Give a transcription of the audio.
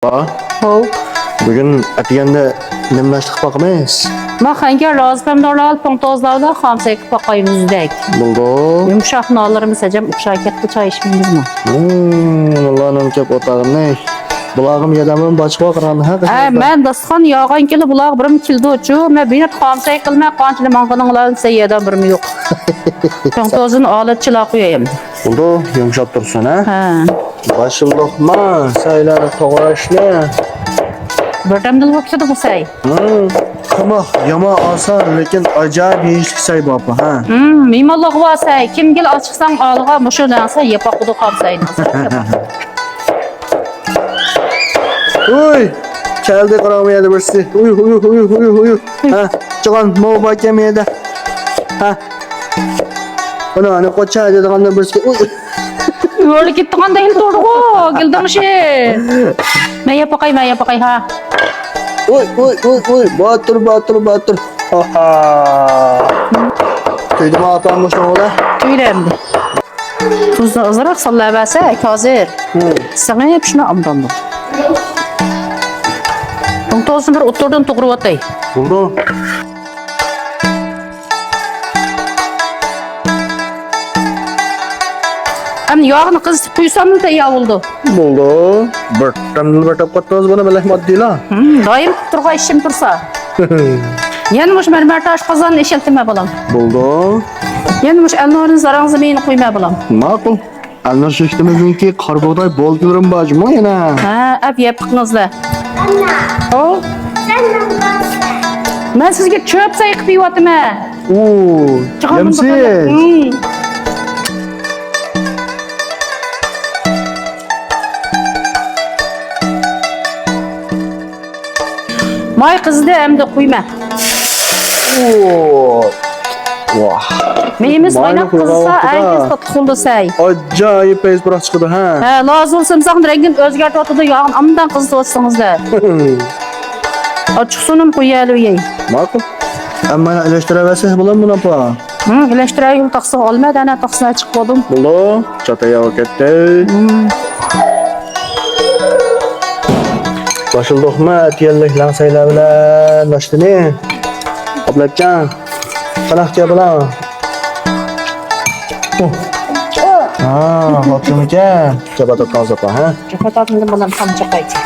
Hov. Bugun atiganda nimlashlik bakmayız. Mahanga rozpamdorlar pontozlarda xamsak paqaymızdek. Buldu. Yumshoq nonlarimiz hajam o'xshayotdi choy ichmaymizmi? Allah'ım kep otağım ne? Bulağım yedamın başka bakıran ha? Men dasxon yog'an keli buloq birim kildochu, men beni xamsak qilmay qanchalik manqaninglarni sayyadan birim yo'q. Pontozini olib chila qo'yayım. Buldu. Yumuşak dursun ha? Ha. Başım lokma. Sayıları toğraşlı. Birdamdil o'xshadi bu say. Tamam. Yama asan lekin acayip yeyişlik say baba ha. Meymonlik va say. Kimgil ochiqsang olg'a mushu narsa yapoqudi xamsayni. Uy. Keldi karamaya birisi. Uy. Ha. Çıkan mavbak yemeye de. Ha. Ana hani koça dedi kandan birisi. Uy. O'lib ketganda hil to'rg'u, gildimishi. Men yapaqay ha. Uy. Batır. Ha ha. Köyde apam boşuna ola. Tuyramdi. Tuzni ozroq sollabasak hozir. Sana pishni amdandim. To'g'risini bir o'tirdan to'g'ri o'tay. Buldu. Am yog'ni qizitib qo'ysammi tayyor bo'ldi. Buldu. Bir tamdil bir tap katmaz bana belek maddi la. Doim turg'a ishim tursa. Yana mush marmar tosh qozonni eshaltma bolam. Buldu. Yana mush alnorin zarang'zni meni qo'yma bolam. Ma'qul. Anlar şiştimizninki karboday bol görün bacım o yana. Ha, ab yeb qilingizlar. Anna, O, sen ne yapıyorsun? men sizga cho'p say qilib yo'taman. Yemsiz. Moy qizdi endi qo'yma. Vah. Meyimiz Moyni o'ynab qo'ygan qizsa, vaqtida- aygiz tutquldi say. Acayip pes bırak çıkıdı ha. Ha, lozim bo'lsa rangini o'zgartirdi, yog'ni amdan qizdi o'tsingizlar. Ochiq suvni qo'yali yey. Ma'qul. Amma eleştiremezsiniz bulan buna pa. Ilashtiray yo'l taqsa olmadi, ana taqsa chiqib qoldim. Buldu. Çataya vakette. Başıldık mı? Tiyellik lansayla bilen. Başlı ne? Ablacan. Kanakça bulan. Ha, hoşçakalın. Çabata kalzapa ha. Jo'xatatni bilan ham chaqaychi.